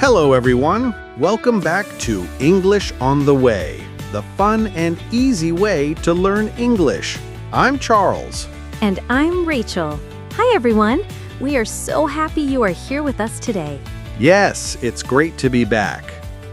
Hello, everyone. Welcome back to English on the Way, the fun and easy way to learn English. I'm Charles. And I'm Rachel. Hi, everyone. We are so happy you are here with us today. Yes, it's great to be back.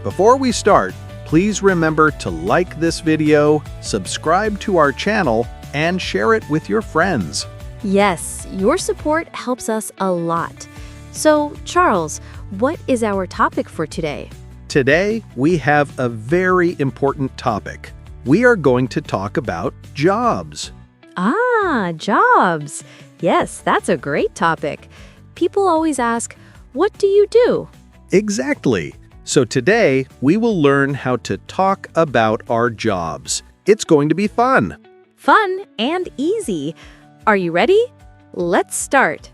Before we start, please remember to like this video, subscribe to our channel, and share it with your friends. Yes, your support helps us a lot. So, Charles, what is our topic for today? Today, we have a very important topic. We are going to talk about jobs. Jobs. Yes, that's a great topic. People always ask, what do you do? Exactly. So today, we will learn how to talk about our jobs. It's going to be fun. Fun and easy. Are you ready? Let's start.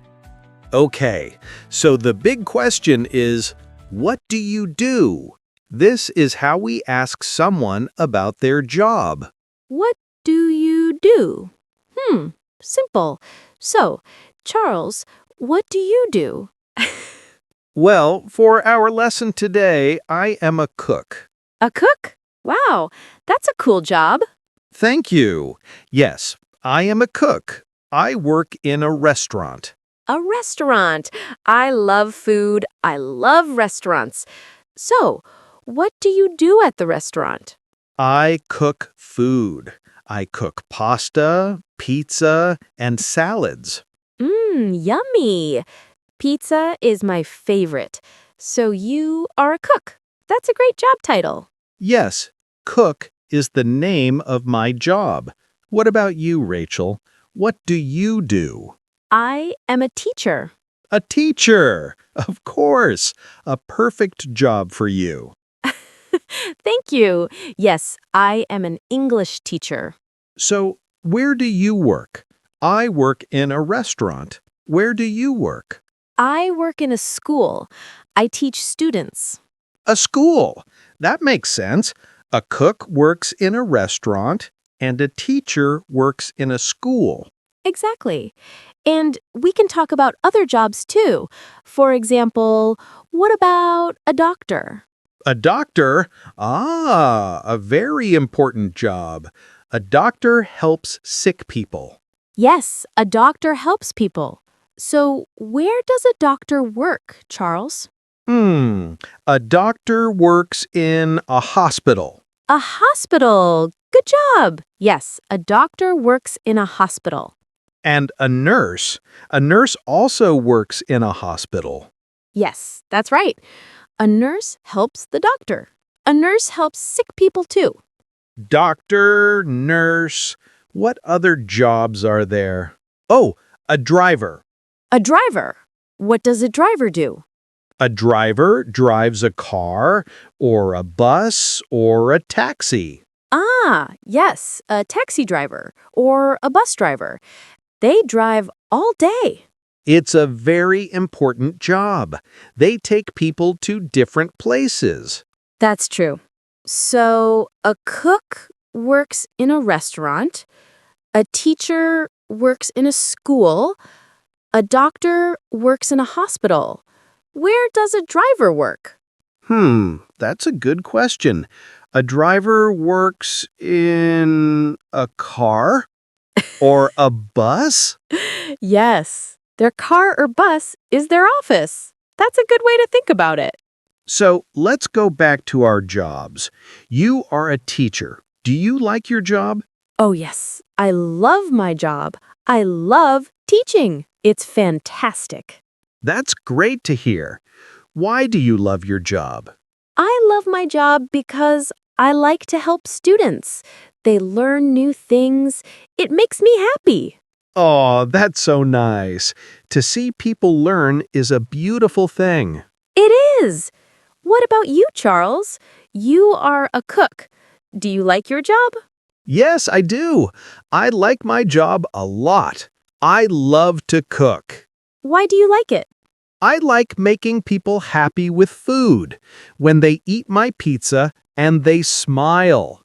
Okay, so the big question is, what do you do? This is how we ask someone about their job. What do you do? Simple. So, Charles, what do you do? Well, for our lesson today, I am a cook. A cook? Wow, that's a cool job. Thank you. Yes, I am a cook. I work in a restaurant. A restaurant. I love food. I love restaurants. So, what do you do at the restaurant? I cook food. I cook pasta, pizza, and salads. Yummy. Pizza is my favorite. So you are a cook. That's a great job title. Yes, cook is the name of my job. What about you, Rachel? What do you do? I am a teacher. A teacher! Of course! A perfect job for you. Thank you. Yes, I am an English teacher. So, where do you work? I work in a restaurant. Where do you work? I work in a school. I teach students. A school. That makes sense. A cook works in a restaurant, and a teacher works in a school. Exactly. And we can talk about other jobs too. For example, what about a doctor? A doctor? A very important job. A doctor helps sick people. Yes, a doctor helps people. So, where does a doctor work, Charles? A doctor works in a hospital. A hospital. Good job. Yes, a doctor works in a hospital. And a nurse also works in a hospital. Yes, that's right. A nurse helps the doctor. A nurse helps sick people too. Doctor, nurse, what other jobs are there? Oh, a driver. A driver. What does a driver do? A driver drives a car or a bus or a taxi. Yes, a taxi driver or a bus driver. They drive all day. It's a very important job. They take people to different places. That's true. So, a cook works in a restaurant, a teacher works in a school, a doctor works in a hospital. Where does a driver work? That's a good question. A driver works in a car or a bus? Yes, their car or bus is their office. That's a good way to think about it. So let's go back to our jobs. You are a teacher. Do you like your job? Oh, yes, I love my job. I love teaching. It's fantastic. That's great to hear. Why do you love your job? I love my job because I like to help students. They learn new things. It makes me happy. Oh, that's so nice. To see people learn is a beautiful thing. It is. What about you, Charles? You are a cook. Do you like your job? Yes, I do. I like my job a lot. I love to cook. Why do you like it? I like making people happy with food. When they eat my pizza and they smile.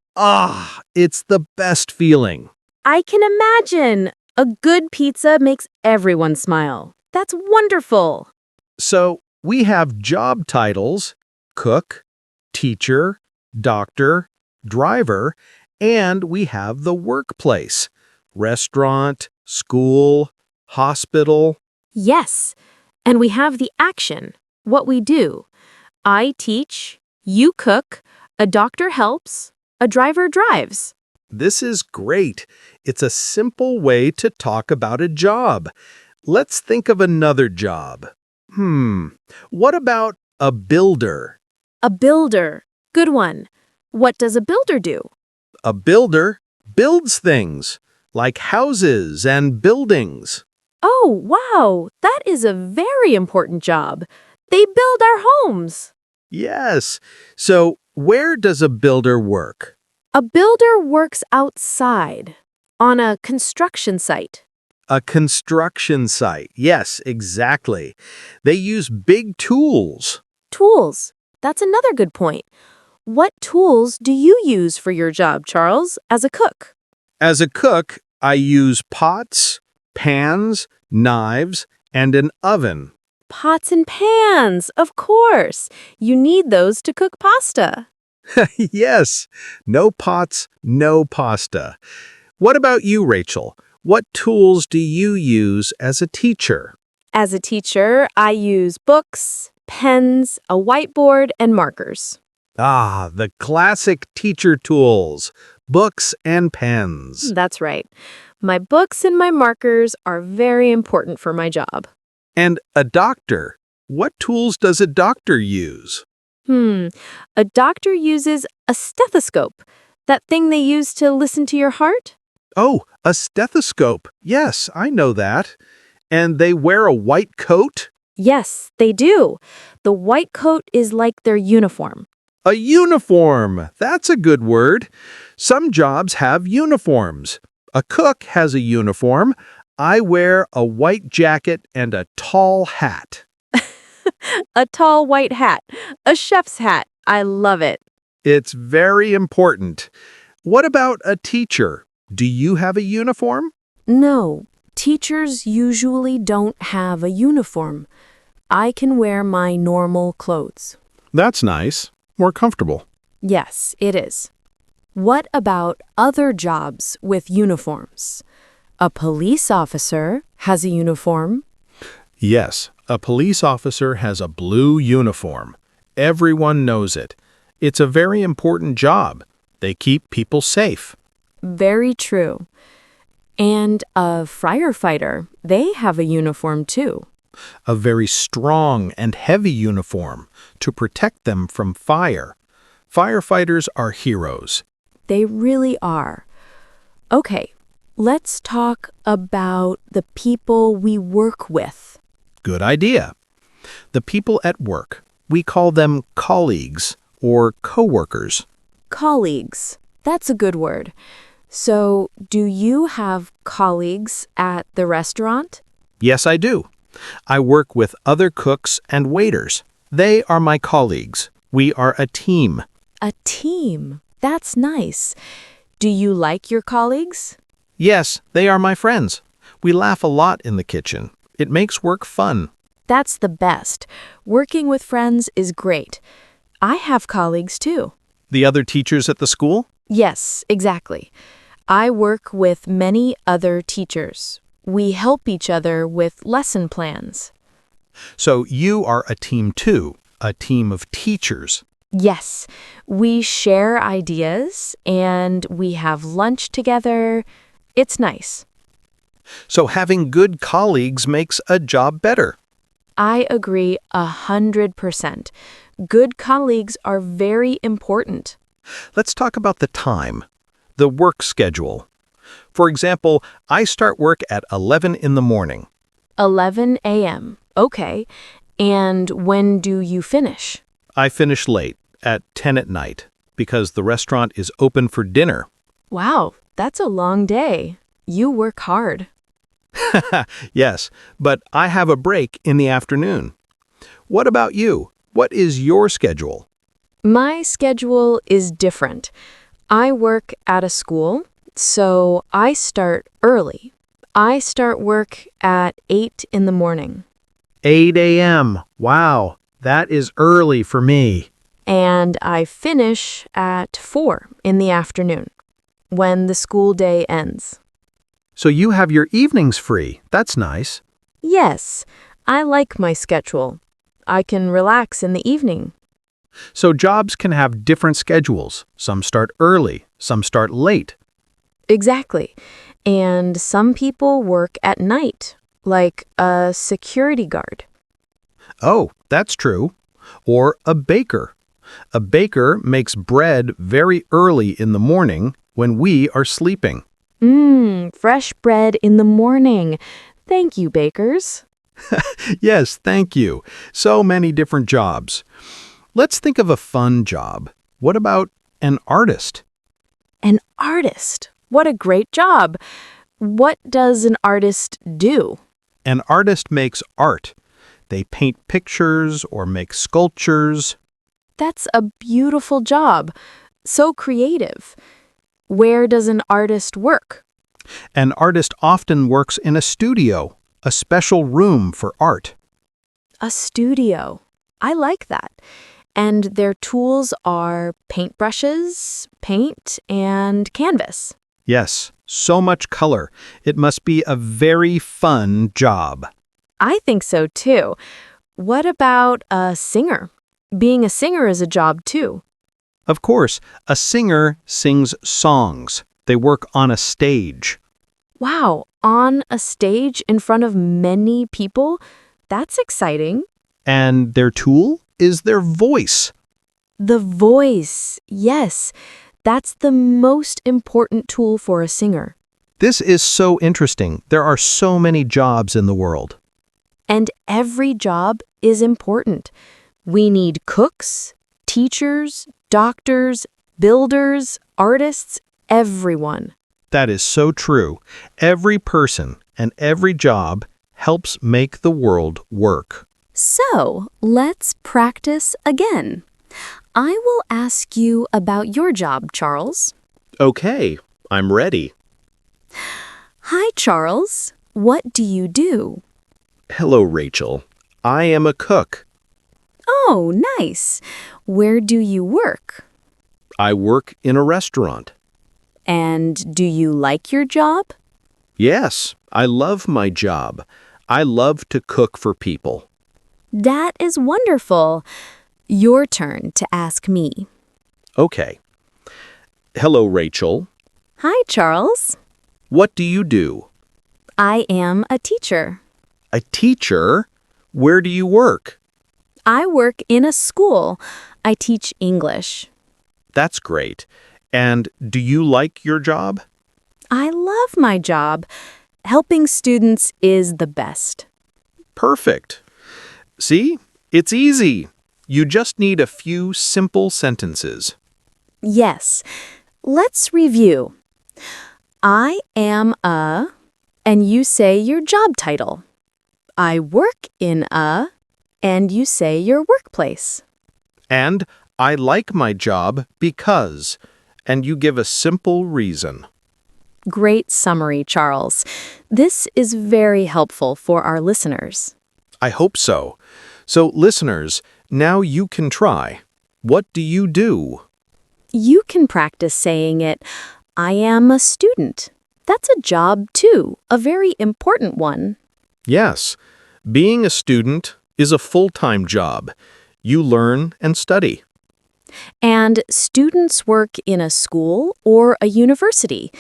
It's the best feeling. I can imagine. A good pizza makes everyone smile. That's wonderful. So, We have job titles: cook, teacher, doctor, driver, and we have the workplace: restaurant, school, hospital. Yes, and we have the action, what we do. I teach, you cook, a doctor helps, a driver drives. This is great. It's a simple way to talk about a job. Let's think of another job. What about a builder? A builder. Good one. What does a builder do? A builder builds things, like houses and buildings. Oh, wow, that is a very important job. They build our homes. Yes. So, where does a builder work? A builder works outside, on a construction site. A construction site. Yes, exactly. They use big tools. Tools. That's another good point. What tools do you use for your job, Charles, as a cook? As a cook, I use pots, pans, knives, and an oven. Pots and pans, of course. You need those to cook pasta. Yes, no pots, no pasta. What about you, Rachel? What tools do you use as a teacher? As a teacher, I use books, pens, a whiteboard, and markers. Ah, the classic teacher tools, books and pens. That's right. My books and my markers are very important for my job. And a doctor. What tools does a doctor use? A doctor uses a stethoscope, that thing they use to listen to your heart. Oh, a stethoscope. Yes, I know that. And they wear a white coat? Yes, they do. The white coat is like their uniform. A uniform. That's a good word. Some jobs have uniforms. A cook has a uniform. I wear a white jacket and a tall hat. A tall white hat. A chef's hat. I love it. It's very important. What about a teacher? Do you have a uniform? No, teachers usually don't have a uniform. I can wear my normal clothes. That's nice. More comfortable. Yes, it is. What about other jobs with uniforms? A police officer has a uniform. Yes, a police officer has a blue uniform. Everyone knows it. It's a very important job. They keep people safe. Very true. And a firefighter, they have a uniform too. A very strong and heavy uniform to protect them from fire. Firefighters are heroes. They really are. Okay, let's talk about the people we work with. Good idea. The people at work, we call them colleagues or coworkers. Colleagues. That's a good word. So, do you have colleagues at the restaurant? Yes, I do. I work with other cooks and waiters. They are my colleagues. We are a team. A team. That's nice. Do you like your colleagues? Yes, they are my friends. We laugh a lot in the kitchen. It makes work fun. That's the best. Working with friends is great. I have colleagues too. The other teachers at the school? Yes, exactly. I work with many other teachers. We help each other with lesson plans. So you are a team too, a team of teachers. Yes, we share ideas and we have lunch together. It's nice. So having good colleagues makes a job better. I agree 100%. Good colleagues are very important. Let's talk about the time, the work schedule. For example, I start work at 11 in the morning. 11 a.m. Okay. And when do you finish? I finish late, at 10 at night, because the restaurant is open for dinner. Wow, that's a long day. You work hard. Yes, but I have a break in the afternoon. What about you? What is your schedule? My schedule is different. I work at a school, so I start early. I start work at 8 in the morning. 8 a.m. Wow, that is early for me. And I finish at 4 in the afternoon, when the school day ends. So you have your evenings free. That's nice. Yes, I like my schedule. I can relax in the evening. So jobs can have different schedules. Some start early, some start late. Exactly. And some people work at night, like a security guard. Oh, that's true. Or a baker. A baker makes bread very early in the morning when we are sleeping. Fresh bread in the morning. Thank you, bakers. Yes, thank you. So many different jobs. Let's think of a fun job. What about an artist? An artist. What a great job. What does an artist do? An artist makes art. They paint pictures or make sculptures. That's a beautiful job. So creative. Where does an artist work? An artist often works in a studio, a special room for art. A studio. I like that. And their tools are paintbrushes, paint, and canvas. Yes, so much color. It must be a very fun job. I think so too. What about a singer? Being a singer is a job too. Of course, a singer sings songs. They work on a stage. Wow, on a stage in front of many people? That's exciting. And their tool is their voice. The voice, yes. That's the most important tool for a singer. This is so interesting. There are so many jobs in the world. And every job is important. We need cooks, teachers, doctors, builders, artists, everyone. That is so true. Every person and every job helps make the world work. So, let's practice again. I will ask you about your job, Charles. Okay, I'm ready. Hi, Charles. What do you do? Hello, Rachel. I am a cook. Oh, nice. Where do you work? I work in a restaurant. And do you like your job? Yes, I love my job. I love to cook for people. That is wonderful. Your turn to ask me. Okay. Hello, Rachel. Hi, Charles. What do you do? I am a teacher. A teacher? Where do you work? I work in a school. I teach English. That's great. And do you like your job? I love my job. Helping students is the best. Perfect. See? It's easy. You just need a few simple sentences. Yes. Let's review. I am a, and you say your job title. I work in a, and you say your workplace. And I like my job because, and you give a simple reason. Great summary, Charles. This is very helpful for our listeners. I hope so. So, listeners, now you can try. What do you do? You can practice saying it. I am a student. That's a job too, a very important one. Yes, being a student is a full-time job. You learn and study. And students work in a school or a university,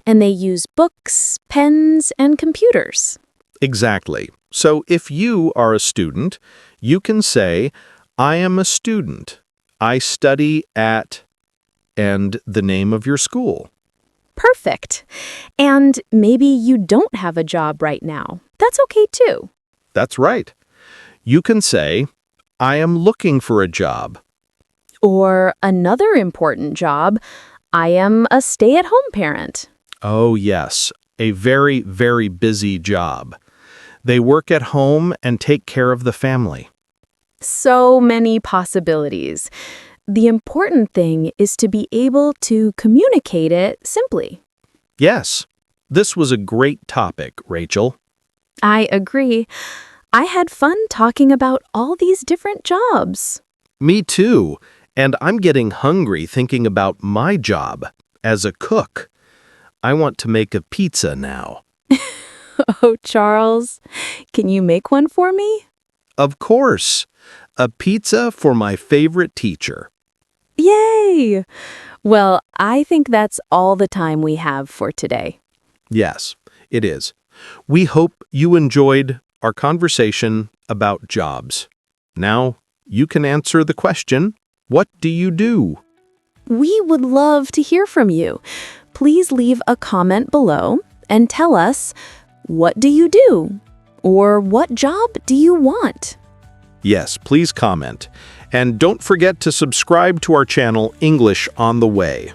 and they use books, pens, and computers. Exactly. So if you are a student, you can say, I am a student. I study at, and the name of your school. Perfect. And maybe you don't have a job right now. That's okay too. That's right. You can say, I am looking for a job. Or another important job, I am a stay-at-home parent. Oh, yes, a very, very busy job. They work at home and take care of the family. So many possibilities. The important thing is to be able to communicate it simply. Yes, this was a great topic, Rachel. I agree. I had fun talking about all these different jobs. Me too. And I'm getting hungry thinking about my job as a cook. I want to make a pizza now. Oh, Charles, can you make one for me? Of course. A pizza for my favorite teacher. Yay! Well, I think that's all the time we have for today. Yes, it is. We hope you enjoyed our conversation about jobs. Now, you can answer the question, what do you do? We would love to hear from you. Please leave a comment below and tell us, what do you do? Or what job do you want? Yes, please comment. And don't forget to subscribe to our channel, English on the Way.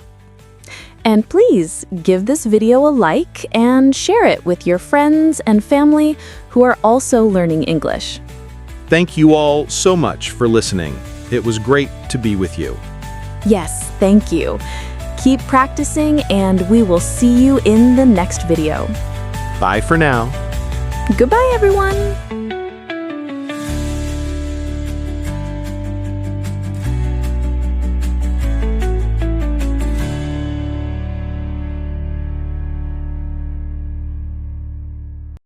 And please give this video a like and share it with your friends and family who are also learning English. Thank you all so much for listening. It was great to be with you. Yes, thank you. Keep practicing and we will see you in the next video. Bye for now. Goodbye, everyone.